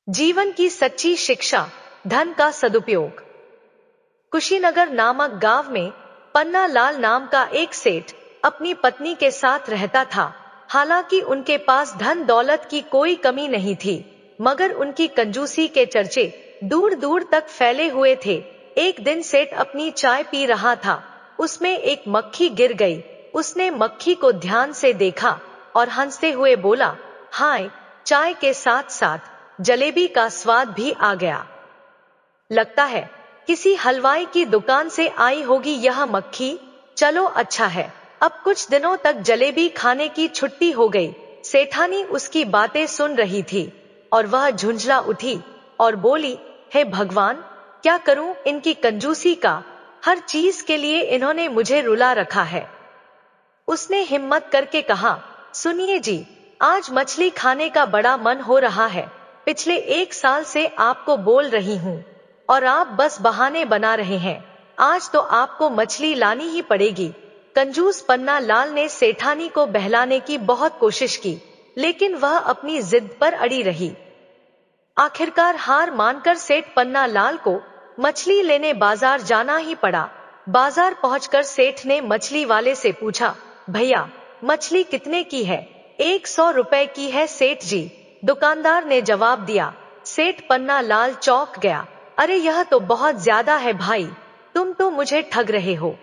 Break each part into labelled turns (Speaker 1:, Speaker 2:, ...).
Speaker 1: जीवन की सच्ची शिक्षा, धन का सदुपयोग। कुशीनगर नामक गांव में पन्ना लाल नाम का एक सेठ अपनी पत्नी के साथ रहता था। हालांकि उनके पास धन दौलत की कोई कमी नहीं थी, मगर उनकी कंजूसी के चर्चे दूर दूर तक फैले हुए थे। एक दिन सेठ अपनी चाय पी रहा था, उसमें एक मक्खी गिर गई। उसने मक्खी को ध्यान से देखा और हंसते हुए बोला, हाय, चाय के साथ साथ जलेबी का स्वाद भी आ गया। लगता है किसी हलवाई की दुकान से आई होगी यह मक्खी। चलो अच्छा है, अब कुछ दिनों तक जलेबी खाने की छुट्टी हो गई। सेठानी उसकी बातें सुन रही थी और वह झुंझला उठी और बोली, हे भगवान, क्या करूं इनकी कंजूसी का। हर चीज के लिए इन्होंने मुझे रुला रखा है। उसने हिम्मत करके कहा, सुनिए जी, आज मछली खाने का बड़ा मन हो रहा है। पिछले 1 साल से आपको बोल रही हूँ और आप बस बहाने बना रहे हैं। आज तो आपको मछली लानी ही पड़ेगी। कंजूस पन्ना लाल ने सेठानी को बहलाने की बहुत कोशिश की, लेकिन वह अपनी जिद पर अड़ी रही। आखिरकार हार मानकर सेठ पन्ना लाल को मछली लेने बाजार जाना ही पड़ा। बाजार पहुंचकर सेठ ने मछली वाले से पूछा, भैया, मछली कितने की है? 100 रुपए की है सेठ जी, दुकानदार ने जवाब दिया। सेठ पन्ना लाल चौंक गया। अरे यह तो बहुत ज्यादा है भाई, तुम तो मुझे ठग रहे हो।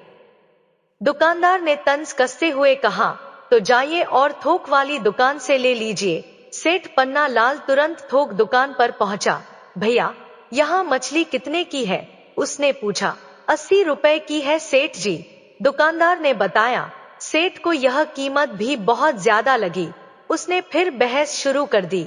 Speaker 1: दुकानदार ने तंज कसते हुए कहा, तो जाइए और थोक वाली दुकान से ले लीजिए। सेठ पन्ना लाल तुरंत थोक दुकान पर पहुंचा। भैया, यहाँ मछली कितने की है? उसने पूछा। 80 रुपए की है सेठ जी, दुकानदार ने बताया। सेठ को यह कीमत भी बहुत ज्यादा लगी। उसने फिर बहस शुरू कर दी।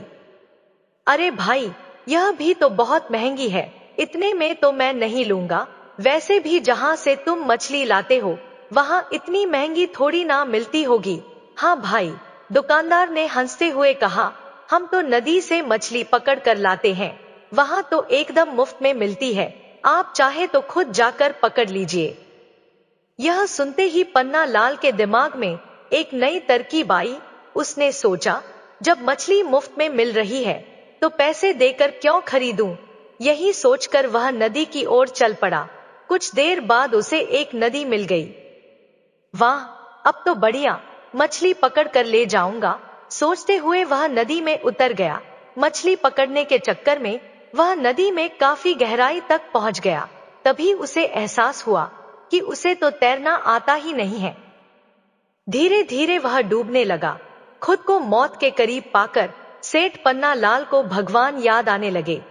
Speaker 1: अरे भाई, यह भी तो बहुत महंगी है, इतने में तो मैं नहीं लूंगा। वैसे भी जहाँ से तुम मछली लाते हो वहाँ इतनी महंगी थोड़ी ना मिलती होगी। हाँ भाई, दुकानदार ने हंसते हुए कहा, हम तो नदी से मछली पकड़ कर लाते हैं, वहाँ तो एकदम मुफ्त में मिलती है। आप चाहे तो खुद जाकर पकड़ लीजिए। यह सुनते ही पन्ना लाल के दिमाग में एक नई तरकीब आई। उसने सोचा, जब मछली मुफ्त में मिल रही है तो पैसे देकर क्यों खरीदूं। यही सोचकर वह नदी की ओर चल पड़ा। कुछ देर बाद उसे एक नदी मिल गई। वाह, अब तो बढ़िया, मछली पकड़ कर ले जाऊंगा, सोचते हुए वह नदी में उतर गया। मछली पकड़ने के चक्कर में वह नदी में काफी गहराई तक पहुंच गया। तभी उसे एहसास हुआ कि उसे तो तैरना आता ही नहीं है। धीरे धीरे वह डूबने लगा। खुद को मौत के करीब पाकर सेठ पन्ना लाल को भगवान याद आने लगे।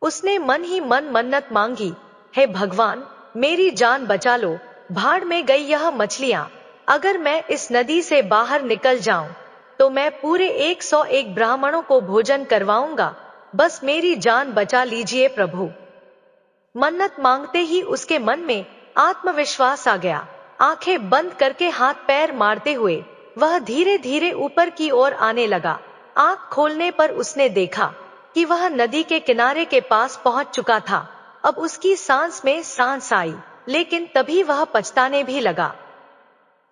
Speaker 1: उसने मन ही मन मन्नत मांगी, हे भगवान, मेरी जान बचा लो, भाड़ में गई यह मछलियां। अगर मैं इस नदी से बाहर निकल जाऊं तो मैं पूरे 101 ब्राह्मणों को भोजन करवाऊंगा। बस मेरी जान बचा लीजिए प्रभु। मन्नत मांगते ही उसके मन में आत्मविश्वास आ गया। आंखें बंद करके हाथ पैर मारते हुए वह धीरे धीरे ऊपर की ओर आने लगा। आंख खोलने पर उसने देखा कि वह नदी के किनारे के पास पहुंच चुका था। अब उसकी सांस में सांस आई, लेकिन तभी वह पछताने भी लगा।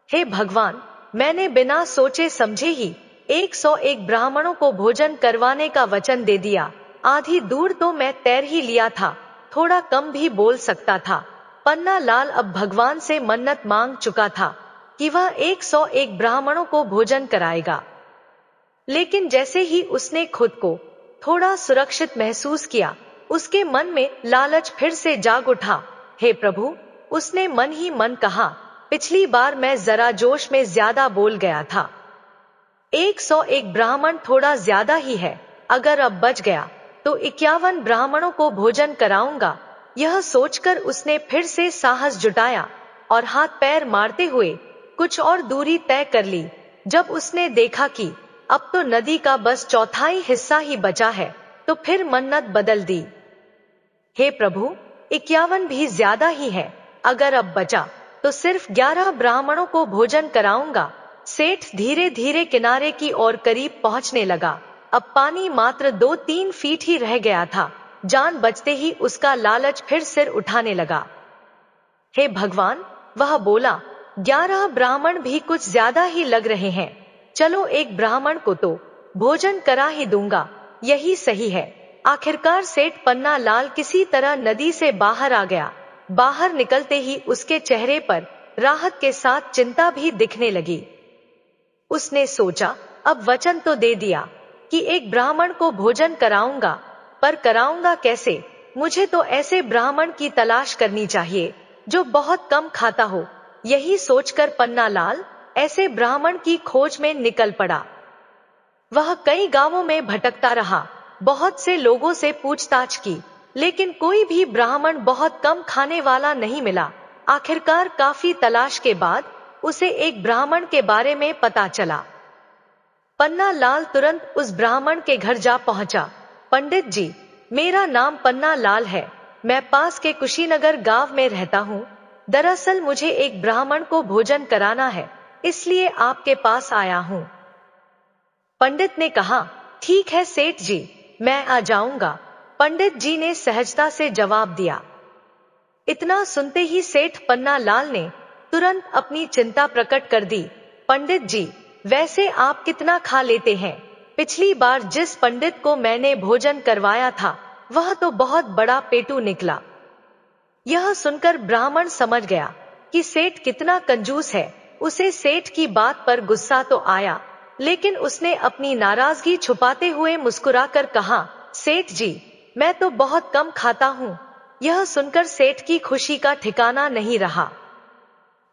Speaker 1: हे भगवान, मैंने बिना सोचे समझे ही 101 ब्राह्मणों को भोजन करवाने का वचन दे दिया। आधी दूर तो मैं तैर ही लिया था, थोड़ा कम भी बोल सकता था। पन्ना लाल अब भगवान से मन्नत मांग चुका था कि वह 101 ब्राह्मणों को भोजन कराएगा। लेकिन जैसे ही उसने खुद को थोड़ा सुरक्षित महसूस किया, उसके मन में लालच फिर से जाग उठा। हे प्रभु, उसने मन ही मन कहा, पिछली बार मैं जरा जोश में ज्यादा बोल गया था। 101 ब्राह्मण थोड़ा ज्यादा ही है, अगर अब बच गया तो 51 ब्राह्मणों को भोजन कराऊंगा। यह सोचकर उसने फिर से साहस जुटाया और हाथ पैर मारते हुए कुछ और दूरी तय कर ली। जब उसने देखा कि अब तो नदी का बस चौथाई हिस्सा ही बचा है, तो फिर मन्नत बदल दी। हे प्रभु, 51 भी ज्यादा ही है, अगर अब बचा तो सिर्फ 11 ब्राह्मणों को भोजन कराऊंगा। सेठ धीरे धीरे किनारे की ओर करीब पहुंचने लगा। अब पानी मात्र 2-3 फीट ही रह गया था। जान बचते ही उसका लालच फिर सिर उठाने लगा। हे भगवान, वह बोला, 11 ब्राह्मण भी कुछ ज्यादा ही लग रहे हैं। चलो एक ब्राह्मण को तो भोजन करा ही दूंगा, यही सही है। आखिरकार सेठ पन्ना लाल किसी तरह नदी से बाहर आ गया। बाहर निकलते ही उसके चेहरे पर राहत के साथ चिंता भी दिखने लगी। उसने सोचा, अब वचन तो दे दिया कि एक ब्राह्मण को भोजन कराऊंगा, पर कराऊंगा कैसे? मुझे तो ऐसे ब्राह्मण की तलाश करनी चाहिए जो बहुत कम खाता हो। यही सोचकर पन्ना लाल ऐसे ब्राह्मण की खोज में निकल पड़ा। वह कई गांवों में भटकता रहा, बहुत से लोगों से पूछताछ की, लेकिन कोई भी ब्राह्मण बहुत कम खाने वाला नहीं मिला। आखिरकार काफी तलाश के बाद उसे एक ब्राह्मण के बारे में पता चला। पन्ना लाल तुरंत उस ब्राह्मण के घर जा पहुंचा। पंडित जी, मेरा नाम पन्ना लाल है, मैं पास के कुशीनगर गांव में रहता हूँ। दरअसल मुझे एक ब्राह्मण को भोजन कराना है, इसलिए आपके पास आया हूँ। पंडित ने कहा, ठीक है सेठ जी, मैं आ जाऊंगा। पंडित जी ने सहजता से जवाब दिया। इतना सुनते ही सेठ पन्ना लाल ने तुरंत अपनी चिंता प्रकट कर दी। पंडित जी, वैसे आप कितना खा लेते हैं? पिछली बार जिस पंडित को मैंने भोजन करवाया था वह तो बहुत बड़ा पेटू निकला। यह सुनकर ब्राह्मण समझ गया कि सेठ कितना कंजूस है। उसे सेठ की बात पर गुस्सा तो आया, लेकिन उसने अपनी नाराजगी छुपाते हुए मुस्कुराकर कहा, सेठ जी, मैं तो बहुत कम खाता हूँ। यह सुनकर सेठ की खुशी का ठिकाना नहीं रहा।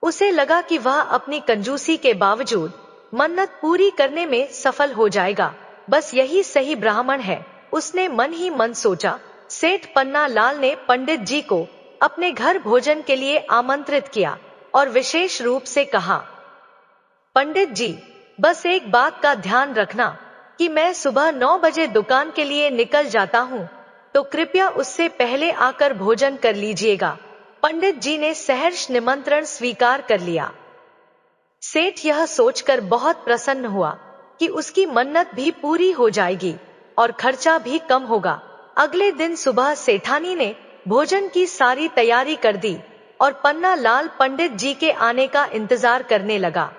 Speaker 1: उसे लगा कि वह अपनी कंजूसी के बावजूद मन्नत पूरी करने में सफल हो जाएगा। बस यही सही ब्राह्मण है, उसने मन ही मन सोचा। सेठ पन्ना लाल ने पंडित जी को अपने घर भोजन के लिए आमंत्रित किया और विशेष रूप से कहा, पंडित जी, बस एक बात का ध्यान रखना कि मैं सुबह 9 बजे दुकान के लिए निकल जाता हूँ, तो कृपया उससे पहले आकर भोजन कर लीजिएगा। पंडित जी ने सहर्ष निमंत्रण स्वीकार कर लिया। सेठ यह सोचकर बहुत प्रसन्न हुआ कि उसकी मन्नत भी पूरी हो जाएगी और खर्चा भी कम होगा। अगले दिन सुबह सेठानी ने भोजन की सारी तैयारी कर दी और पन्ना लाल पंडित जी के आने का इंतजार करने लगा।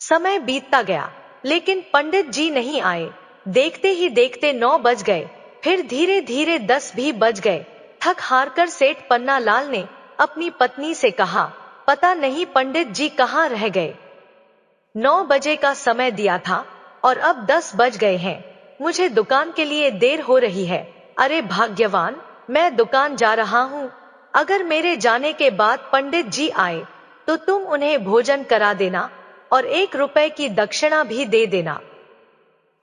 Speaker 1: समय बीतता गया, लेकिन पंडित जी नहीं आए। देखते ही देखते 9 बज गए, फिर धीरे धीरे 10 भी बज गए। थक हार कर सेठ पन्ना लाल ने अपनी पत्नी से कहा, पता नहीं पंडित जी कहाँ रह गए। 9 बजे का समय दिया था और अब 10 बज गए हैं। मुझे दुकान के लिए देर हो रही है। अरे भाग्यवान, मैं दुकान जा रहा हूँ। अगर मेरे जाने के बाद पंडित जी आए तो तुम उन्हें भोजन करा देना और 1 रुपए की दक्षिणा भी दे देना।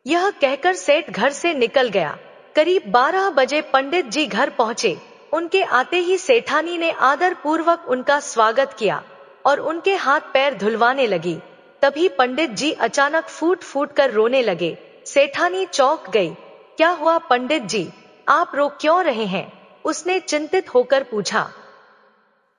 Speaker 1: यह कहकर सेठ घर से निकल गया। करीब 12 बजे पंडित जी घर पहुंचे। उनके आते ही सेठानी ने आदर पूर्वक उनका स्वागत किया और उनके हाथ पैर धुलवाने लगी। तभी पंडित जी अचानक फूट फूट कर रोने लगे। सेठानी चौंक गई। क्या हुआ पंडित जी, आप रो क्यों रहे हैं? उसने चिंतित होकर पूछा।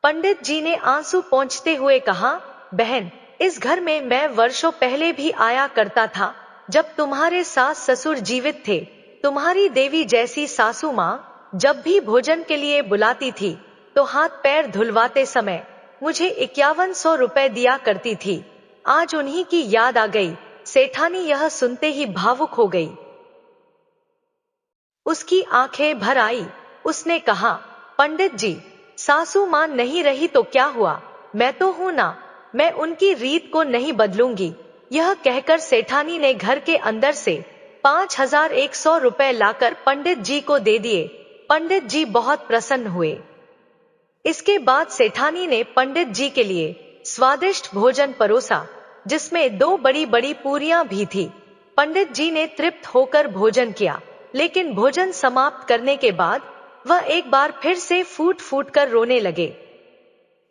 Speaker 1: पंडित जी ने आंसू पोंछते हुए कहा, बहन, इस घर में मैं वर्षों पहले भी आया करता था, जब तुम्हारे सास ससुर जीवित थे। तुम्हारी देवी जैसी सासू माँ जब भी भोजन के लिए बुलाती थी तो हाथ पैर धुलवाते समय मुझे 5100 रुपए दिया करती थी। आज उन्हीं की याद आ गई। सेठानी यह सुनते ही भावुक हो गई। उसकी आंखें भर आई। उसने कहा, पंडित जी, सासू मां नहीं रही तो क्या हुआ, मैं तो हूं ना, मैं उनकी रीत को नहीं बदलूंगी। यह कहकर सेठानी ने घर के अंदर से 5100 रुपए लाकर पंडित जी को दे दिए। पंडित जी बहुत प्रसन्न हुए। इसके बाद सेठानी ने पंडित जी के लिए स्वादिष्ट भोजन परोसा, जिसमें 2 बड़ी बड़ी पूरियां भी थी। पंडित जी ने तृप्त होकर भोजन किया, लेकिन भोजन समाप्त करने के बाद वह एक बार फिर से फूट फूट कर रोने लगे।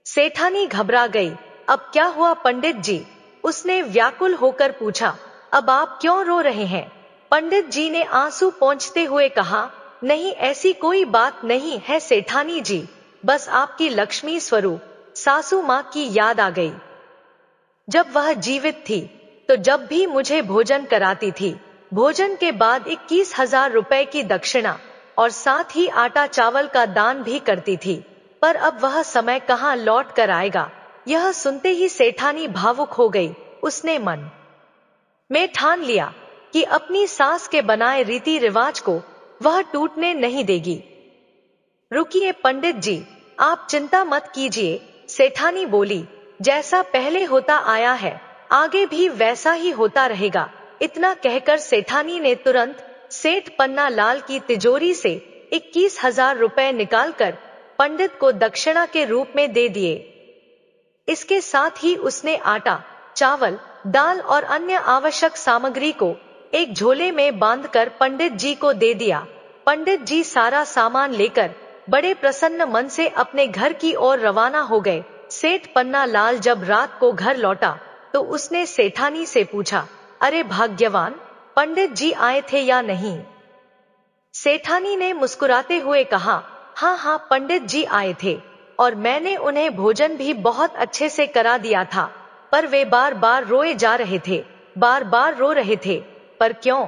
Speaker 1: सेठानी घबरा गई। अब क्या हुआ पंडित जी? उसने व्याकुल होकर पूछा। अब आप क्यों रो रहे हैं? पंडित जी ने आंसू पोंछते हुए कहा, नहीं, ऐसी कोई बात नहीं है सेठानी जी, बस आपकी लक्ष्मी स्वरूप सासू माँ की याद आ गई। जब वह जीवित थी तो जब भी मुझे भोजन कराती थी, भोजन के बाद 21,000 रुपए की दक्षिणा और साथ ही आटा चावल का दान भी करती थी। पर अब वह समय कहाँ लौट कर आएगा? यह सुनते ही सेठानी भावुक हो गई। उसने मन में ठान लिया कि अपनी सास के बनाए रीति रिवाज को वह टूटने नहीं देगी। रुकिए पंडित जी, आप चिंता मत कीजिए, सेठानी बोली। जैसा पहले होता आया है, आगे भी वैसा ही होता रहेगा। इतना कहकर सेठानी ने तुरंत सेठ पन्ना लाल की तिजोरी से 21,000 रुपए निकालकर पंडित को दक्षिणा के रूप में दे दिए। इसके साथ ही उसने आटा, चावल, दाल और अन्य आवश्यक सामग्री को एक झोले में बांधकर पंडित जी को दे दिया। पंडित जी सारा सामान लेकर बड़े प्रसन्न मन से अपने घर की ओर रवाना हो गए। सेठ पन्ना लाल जब रात को घर लौटा तो उसने सेठानी से पूछा, अरे भाग्यवान, पंडित जी आए थे या नहीं? सेठानी ने मुस्कुराते हुए कहा, हाँ हाँ पंडित जी आए थे, और मैंने उन्हें भोजन भी बहुत अच्छे से करा दिया था, पर वे बार बार रोए जा रहे थे, बार बार रो रहे थे। पर क्यों?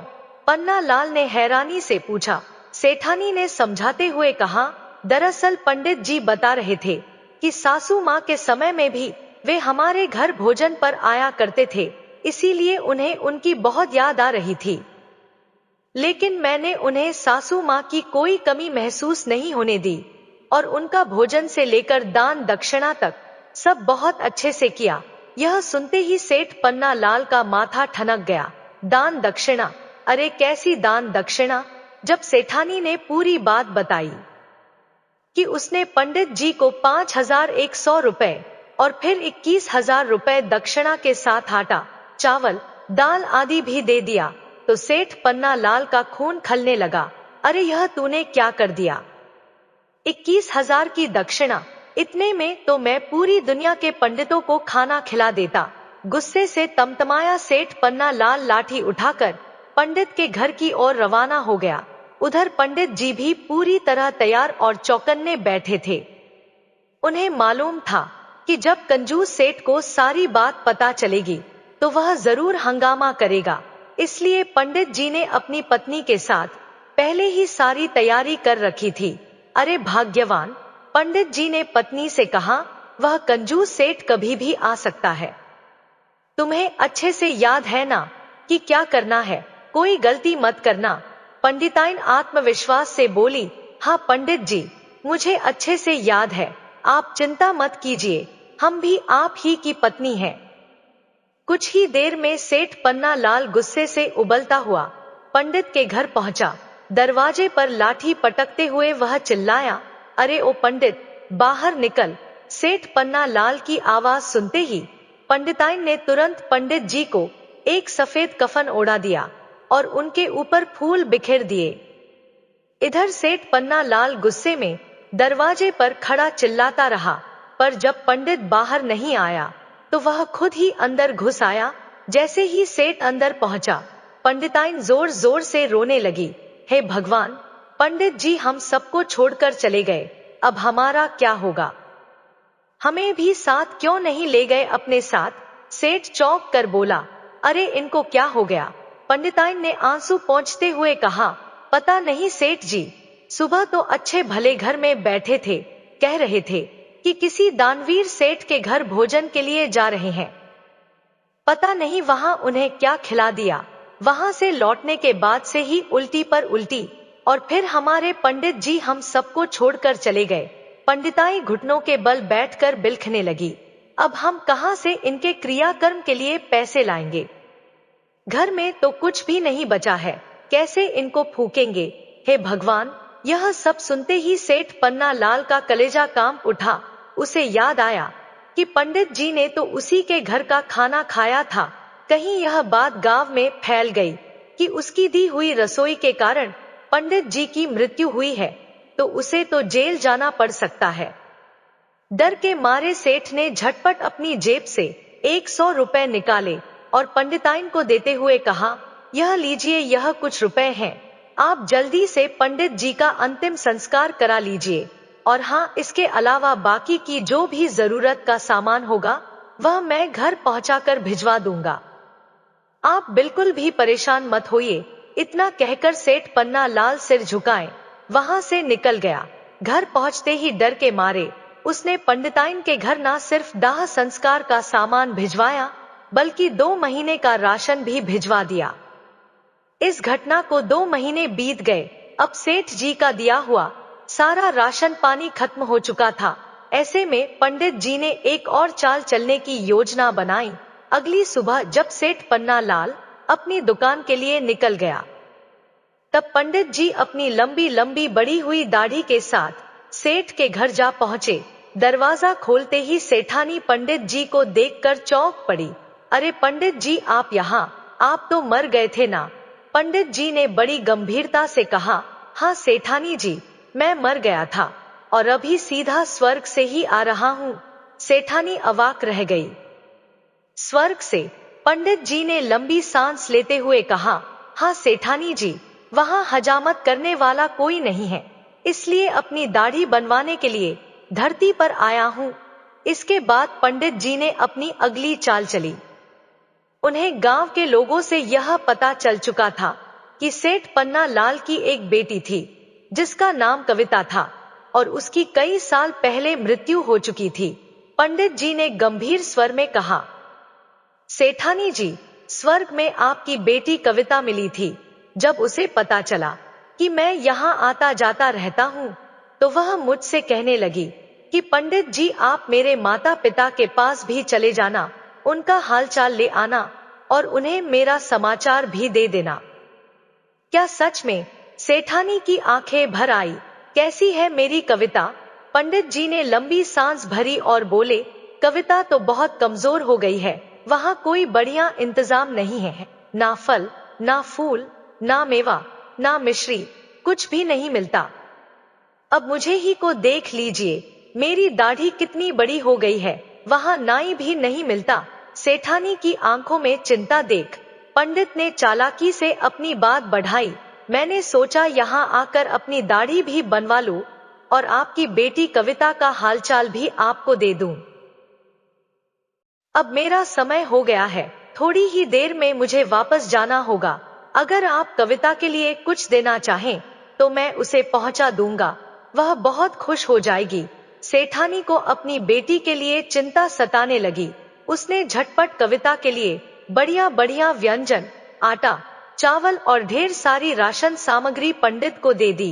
Speaker 1: पन्ना लाल ने हैरानी से पूछा। सेठानी ने समझाते हुए कहा, दरअसल पंडित जी बता रहे थे कि सासू माँ के समय में भी वे हमारे घर भोजन पर आया करते थे, इसीलिए उन्हें उनकी बहुत याद आ रही थी। लेकिन मैंने उन्हें सासू माँ की कोई कमी महसूस नहीं होने दी, और उनका भोजन से लेकर दान दक्षिणा तक सब बहुत अच्छे से किया। यह सुनते ही सेठ पन्ना लाल का माथा ठनक गया। दान दक्षिणा? अरे कैसी दान दक्षिणा? जब सेठानी ने पूरी बात बताई कि उसने पंडित जी को 5,100 रुपए और फिर 21,000 रुपए दक्षिणा के साथ आटा, चावल, दाल आदि भी दे दिया, तो सेठ पन्ना लाल का खून खलने लगा। अरे यह तूने क्या कर दिया? 21,000 की दक्षिणा? इतने में तो मैं पूरी दुनिया के पंडितों को खाना खिला देता। गुस्से से तमतमाया सेठ पन्ना लाल लाठी उठाकर पंडित के घर की ओर रवाना हो गया। उधर पंडित जी भी पूरी तरह तैयार और चौकन्ने बैठे थे। उन्हें मालूम था कि जब कंजूस सेठ को सारी बात पता चलेगी तो वह जरूर हंगामा करेगा, इसलिए पंडित जी ने अपनी पत्नी के साथ पहले ही सारी तैयारी कर रखी थी। अरे भाग्यवान, पंडित जी ने पत्नी से कहा, वह कंजूस सेठ कभी भी आ सकता है। तुम्हें अच्छे से याद है ना कि क्या करना है? कोई गलती मत करना। पंडिताइन आत्मविश्वास से बोली, हाँ पंडित जी, मुझे अच्छे से याद है, आप चिंता मत कीजिए, हम भी आप ही की पत्नी हैं। कुछ ही देर में सेठ पन्ना लाल गुस्से से उबलता हुआ पंडित के घर पहुंचा। दरवाजे पर लाठी पटकते हुए वह चिल्लाया, अरे ओ पंडित, बाहर निकल। सेठ पन्ना लाल की आवाज सुनते ही पंडिताइन ने तुरंत पंडित जी को एक सफेद कफन ओढ़ा दिया और उनके ऊपर फूल बिखेर दिए। इधर सेठ पन्ना लाल गुस्से में दरवाजे पर खड़ा चिल्लाता रहा, पर जब पंडित बाहर नहीं आया तो वह खुद ही अंदर घुस आया। जैसे ही सेठ अंदर पहुंचा, पंडिताइन जोर जोर से रोने लगी, हे भगवान, पंडित जी हम सबको छोड़कर चले गए, अब हमारा क्या होगा? हमें भी साथ क्यों नहीं ले गए अपने साथ? सेठ चौंक कर बोला, अरे इनको क्या हो गया? पंडिताइन ने आंसू पोंछते हुए कहा, पता नहीं सेठ जी, सुबह तो अच्छे भले घर में बैठे थे, कह रहे थे कि किसी दानवीर सेठ के घर भोजन के लिए जा रहे हैं। पता नहीं वहां उन्हें क्या खिला दिया। वहां से लौटने के बाद से ही उल्टी पर उल्टी, और फिर हमारे पंडित जी हम सबको छोड़कर चले गए। पंडिताई घुटनों के बल बैठकर बिलखने लगी, अब हम कहां से इनके क्रियाकर्म के लिए पैसे लाएंगे? घर में तो कुछ भी नहीं बचा है, कैसे इनको फूकेंगे? हे भगवान! यह सब सुनते ही सेठ पन्ना लाल का कलेजा कांप उठा। उसे याद आया कि पंडित जी ने तो उसी के घर का खाना खाया था। कहीं यह बात गांव में फैल गई कि उसकी दी हुई रसोई के कारण पंडित जी की मृत्यु हुई है, तो उसे तो जेल जाना पड़ सकता है। डर के मारे सेठ ने झटपट अपनी जेब से 100 रुपए निकाले और पंडिताइन को देते हुए कहा, यह लीजिए, यह कुछ रुपए हैं, आप जल्दी से पंडित जी का अंतिम संस्कार करा लीजिए, और हाँ, इसके अलावा बाकी की जो भी जरूरत का सामान होगा वह मैं घर पहुंचाकर भिजवा दूंगा। आप बिल्कुल भी परेशान मत होइए। इतना कहकर सेठ पन्ना लाल सिर झुकाए वहां से निकल गया। घर पहुंचते ही डर के मारे उसने पंडिताइन के घर न सिर्फ दाह संस्कार का सामान भिजवाया, बल्कि 2 महीने का राशन भी भिजवा दिया। इस घटना को 2 महीने बीत गए। अब सेठ जी का दिया हुआ सारा राशन पानी खत्म हो चुका था। ऐसे में पंडित जी ने एक और चाल चलने की योजना बनाई। अगली सुबह जब सेठ पन्ना लाल अपनी दुकान के लिए निकल गया, तब पंडित जी अपनी लंबी लंबी बड़ी हुई दाढ़ी के साथ सेठ के घर जा पहुंचे। दरवाजा खोलते ही सेठानी पंडित जी को देखकर चौंक पड़ी। अरे पंडित जी, आप यहाँ? आप तो मर गए थे ना? पंडित जी ने बड़ी गंभीरता से कहा। हाँ सेठानी जी, मैं मर गया था और अभी सीधा स्वर्ग से ही आ रहा हूँ। सेठानी अवाक रह गई। स्वर्ग से? पंडित जी ने लंबी सांस लेते हुए कहा। हाँ सेठानी जी, वहां हजामत करने वाला कोई नहीं है, इसलिए अपनी दाढ़ी बनवाने के लिए धरती पर आया हूँ। इसके बाद पंडित जी ने अपनी अगली चाल चली। उन्हें गांव के लोगों से यह पता चल चुका था कि सेठ पन्ना लाल की एक बेटी थी जिसका नाम कविता था और उसकी कई साल पहले मृत्यु हो चुकी थी। पंडित जी ने गंभीर स्वर में कहा। सेठानी जी, स्वर्ग में आपकी बेटी कविता मिली थी। जब उसे पता चला कि मैं यहाँ आता जाता रहता हूँ, तो वह मुझसे कहने लगी कि पंडित जी, आप मेरे माता पिता के पास भी चले जाना, उनका हालचाल ले आना और उन्हें मेरा समाचार भी दे देना। क्या सच में? सेठानी की आंखें भर आई। कैसी है मेरी कविता? पंडित जी ने लंबी सांस भरी और बोले, कविता तो बहुत कमजोर हो गई है। वहां कोई बढ़िया इंतजाम नहीं है, ना फल, ना फूल, ना मेवा, ना मिश्री, कुछ भी नहीं मिलता। अब मुझे ही को देख लीजिए, मेरी दाढ़ी कितनी बड़ी हो गई है, वहां नाई भी नहीं मिलता। सेठानी की आंखों में चिंता देख पंडित ने चालाकी से अपनी बात बढ़ाई। मैंने सोचा यहाँ आकर अपनी दाढ़ी भी बनवा लूं और आपकी बेटी कविता का हालचाल भी आपको दे दूं। अब मेरा समय हो गया है, थोड़ी ही देर में मुझे वापस जाना होगा। अगर आप कविता के लिए कुछ देना चाहें तो मैं उसे पहुंचा दूंगा, वह बहुत खुश हो जाएगी। सेठानी को अपनी बेटी के लिए चिंता सताने लगी। उसने झटपट कविता के लिए बढ़िया बढ़िया व्यंजन, आटा, चावल और ढेर सारी राशन सामग्री पंडित को दे दी।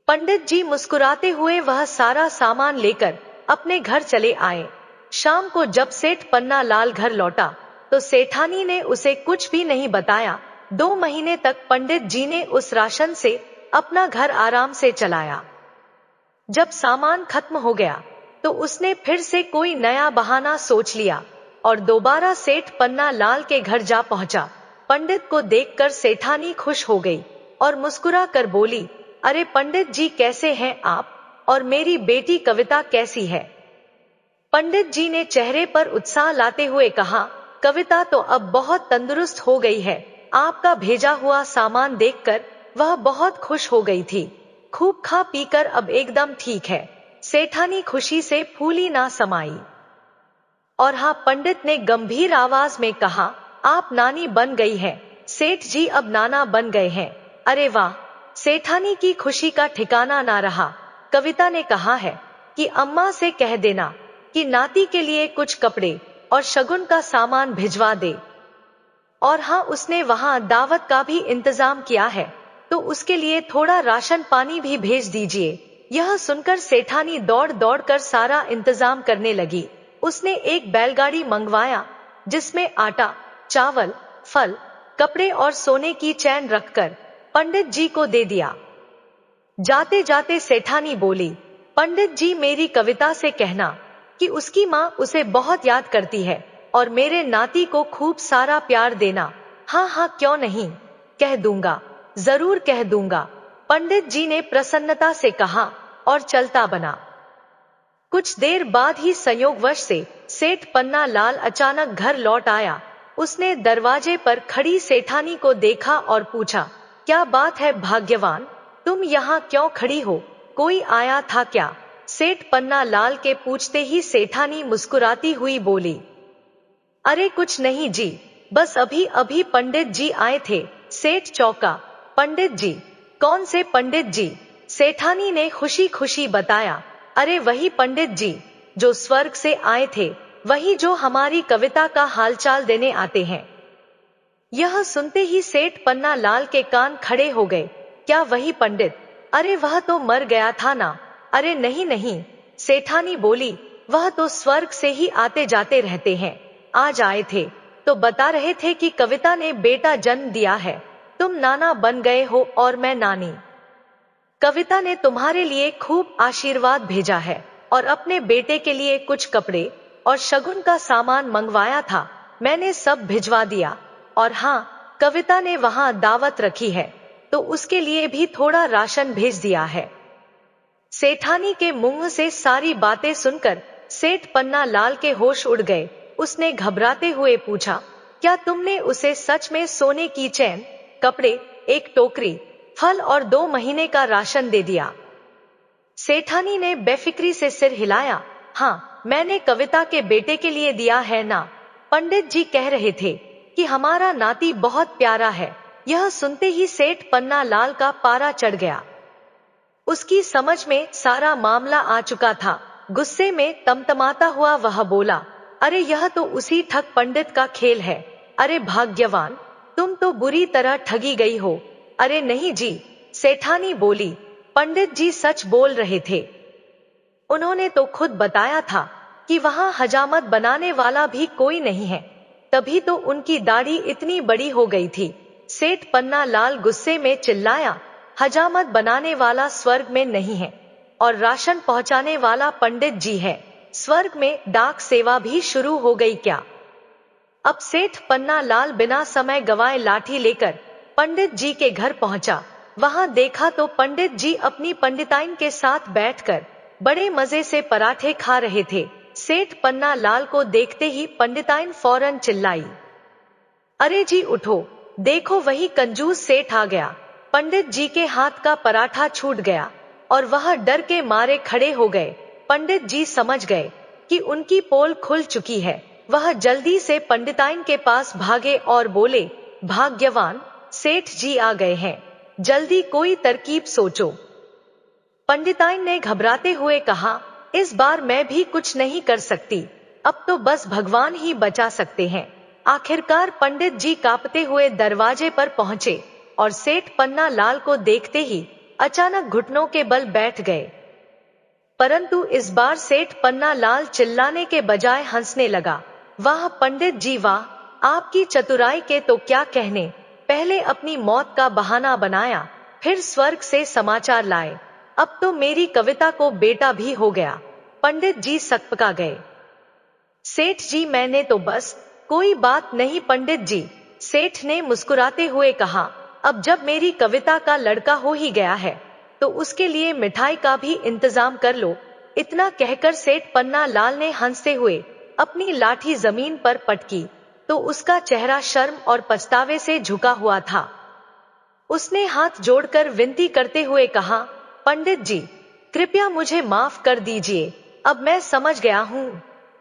Speaker 1: पंडित जी मुस्कुराते हुए वह सारा सामान लेकर अपने घर चले आए। शाम को जब सेठ पन्ना लाल घर लौटा तो सेठानी ने उसे कुछ भी नहीं बताया। 2 महीने तक पंडित जी ने उस राशन से अपना घर आराम से चलाया। जब सामान खत्म हो गया तो उसने फिर से कोई नया बहाना सोच लिया और दोबारा सेठ पन्ना लाल के घर जा पहुंचा। पंडित को देखकर सेठानी खुश हो गई और मुस्कुरा कर बोली, अरे पंडित जी, कैसे हैं आप? और मेरी बेटी कविता कैसी है? पंडित जी ने चेहरे पर उत्साह लाते हुए कहा, कविता तो अब बहुत तंदुरुस्त हो गई है। आपका भेजा हुआ सामान देखकर वह बहुत खुश हो गई थी। खूब खा पीकर अब एकदम ठीक है। सेठानी खुशी से फूली ना समाई। और हाँ, पंडित ने गंभीर आवाज में कहा, आप नानी बन गई है। सेठ जी अब नाना बन गए हैं। अरे वाह! सेठानी की खुशी का ठिकाना ना रहा। कविता ने कहा है कि अम्मा से कह देना कि नाती के लिए कुछ कपड़े और शगुन का सामान भिजवा दे। और हाँ, उसने वहां दावत का भी इंतजाम किया है, तो उसके लिए थोड़ा राशन पानी भी भेज दीजिए। यह सुनकर सेठानी दौड़ दौड़ कर सारा इंतजाम करने लगी। उसने एक बैलगाड़ी मंगवाया जिसमें आटा, चावल, फल, कपड़े और सोने की चैन रखकर पंडित जी को दे दिया। जाते जाते सेठानी बोली, पंडित जी, मेरी कविता से कहना कि उसकी माँ उसे बहुत याद करती है और मेरे नाती को खूब सारा प्यार देना। हाँ हाँ, क्यों नहीं, कह दूंगा, जरूर कह दूंगा, पंडित जी ने प्रसन्नता से कहा और चलता बना। कुछ देर बाद ही संयोगवश से सेठ पन्ना लाल अचानक घर लौट आया। उसने दरवाजे पर खड़ी सेठानी को देखा और पूछा, क्या बात है भाग्यवान, तुम यहाँ क्यों खड़ी हो? कोई आया था क्या? सेठ पन्ना लाल के पूछते ही सेठानी मुस्कुराती हुई बोली, अरे कुछ नहीं जी, बस अभी अभी पंडित जी आए थे। सेठ चौंका, पंडित जी? कौन से पंडित जी? सेठानी ने खुशी खुशी बताया, अरे वही पंडित जी जो स्वर्ग से आए थे, वही जो हमारी कविता का हालचाल देने आते हैं। यह सुनते ही सेठ पन्ना लाल के कान खड़े हो गए। क्या वही पंडित? अरे वह तो मर गया था ना। अरे नहीं नहीं, सेठानी बोली, वह तो स्वर्ग से ही आते जाते रहते हैं। आज आए थे तो बता रहे थे कि कविता ने बेटा जन्म दिया है। तुम नाना बन गए हो और मैं नानी। कविता ने तुम्हारे लिए खूब आशीर्वाद भेजा है और अपने बेटे के लिए कुछ कपड़े और शगुन का सामान मंगवाया था। मैंने सब भिजवा दिया। और हाँ, कविता ने वहां दावत रखी है तो उसके लिए भी थोड़ा राशन भेज दिया है। सेठानी के मुंह से सारी बातें सुनकर सेठ पन्ना लाल के होश उड़ गए। उसने घबराते हुए पूछा, क्या तुमने उसे सच में सोने की चैन, कपड़े, एक टोकरी, फल और 2 महीने का राशन दे दिया? सेठानी ने बेफिक्री से सिर हिलाया। हाँ, मैंने कविता के बेटे के लिए दिया है ना। पंडित जी कह रहे थे कि हमारा नाती बहुत प्यारा है। यह सुनते ही सेठ पन्ना लाल का पारा चढ़ गया। उसकी समझ में सारा मामला आ चुका था। गुस्से में तमतमाता हुआ वह बोला, अरे यह तो उसी ठग पंडित का खेल है। अरे भाग्यवान, तुम तो बुरी तरह ठगी गई हो। अरे नहीं जी, सेठानी बोली, पंडित जी सच बोल रहे थे। उन्होंने तो खुद बताया था कि वहां हजामत बनाने वाला भी कोई नहीं है, तभी तो उनकी दाढ़ी इतनी बड़ी हो गई थी। सेठ पन्ना लाल गुस्से में चिल्लाया, हजामत बनाने वाला स्वर्ग में नहीं है और राशन पहुंचाने वाला पंडित जी है। स्वर्ग में डाक सेवा भी शुरू हो गई क्या? अब सेठ पन्ना लाल बिना समय गवाए लाठी लेकर पंडित जी के घर पहुंचा। वहां देखा तो पंडित जी अपनी पंडिताइन के साथ बैठकर बड़े मजे से पराठे खा रहे थे। सेठ पन्ना लाल को देखते ही पंडिताइन फौरन चिल्लाई, अरे जी उठो, देखो वही कंजूस सेठ आ गया। पंडित जी के हाथ का पराठा छूट गया और वह डर के मारे खड़े हो गए। पंडित जी समझ गए कि उनकी पोल खुल चुकी है। वह जल्दी से पंडिताइन के पास भागे और बोले, भाग्यवान, सेठ जी आ गए हैं, जल्दी कोई तरकीब सोचो। पंडिताइन ने घबराते हुए कहा, इस बार मैं भी कुछ नहीं कर सकती, अब तो बस भगवान ही बचा सकते हैं। आखिरकार पंडित जी कांपते हुए दरवाजे पर पहुंचे और सेठ पन्ना लाल को देखते ही अचानक घुटनों के बल बैठ गए। परंतु इस बार सेठ पन्ना लाल चिल्लाने के बजाय हंसने लगा। वाह पंडित जी वाह, आपकी चतुराई के तो क्या कहने। पहले अपनी मौत का बहाना बनाया, फिर स्वर्ग से समाचार लाए। अब तो मेरी कविता को बेटा भी हो गया। पंडित जी सकपका गए। सेठ जी मैंने तो बस, कोई बात नहीं पंडित जी, सेठ ने मुस्कुराते हुए कहा, अब जब मेरी कविता का लड़का हो ही गया है तो उसके लिए मिठाई का भी इंतजाम कर लो। इतना कहकर सेठ पन्ना लाल ने हंसते हुए अपनी लाठी जमीन पर पटकी तो उसका चेहरा शर्म और पछतावे से झुका हुआ था। उसने हाथ जोड़कर विनती करते हुए कहा, पंडित जी, कृपया मुझे माफ कर दीजिए। अब मैं समझ गया हूँ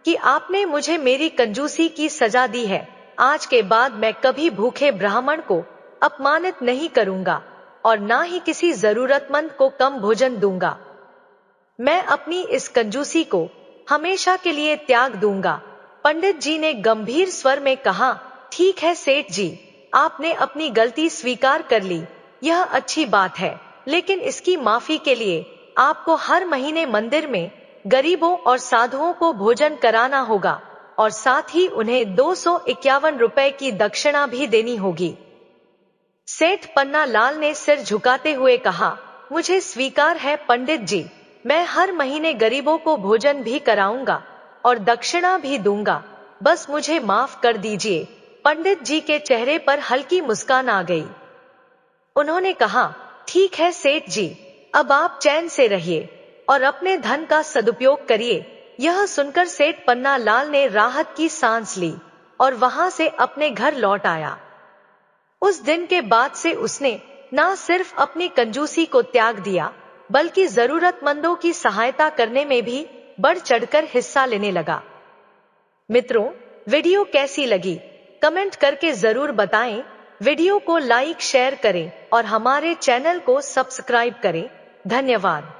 Speaker 1: कि आपने मुझे मेरी कंजूसी की सजा दी है। आज के बाद मैं कभी भूखे ब्राह्मण को अपमानित नहीं करूंगा और ना ही किसी जरूरतमंद को कम भोजन दूंगा। मैं अपनी इस कंजूसी को हमेशा के लिए त्याग दूंगा। पंडित जी ने गंभीर स्वर में कहा, ठीक है सेठ जी, आपने अपनी गलती स्वीकार कर ली, यह अच्छी बात है, लेकिन इसकी माफी के लिए आपको हर महीने मंदिर में गरीबों और साधुओं को भोजन कराना होगा और साथ ही उन्हें 251 रुपए की दक्षिणा भी देनी होगी। सेठ पन्ना लाल ने सिर झुकाते हुए कहा, मुझे स्वीकार है पंडित जी, मैं हर महीने गरीबों को भोजन भी कराऊंगा और दक्षिणा भी दूंगा, बस मुझे माफ कर दीजिए। पंडित जी के चेहरे पर हल्की मुस्कान आ गई। उन्होंने कहा, ठीक है सेठ जी, अब आप चैन से रहिए और अपने धन का सदुपयोग करिए। यह सुनकर सेठ पन्ना लाल ने राहत की सांस ली और वहां से अपने घर लौट आया। उस दिन के बाद से उसने ना सिर्फ अपनी कंजूसी को त्याग दिया, बल्कि जरूरतमंदों की सहायता करने में भी बढ़ चढ़कर हिस्सा लेने लगा। मित्रों, वीडियो कैसी लगी कमेंट करके जरूर बताएं। वीडियो को लाइक शेयर करें और हमारे चैनल को सब्सक्राइब करें। धन्यवाद।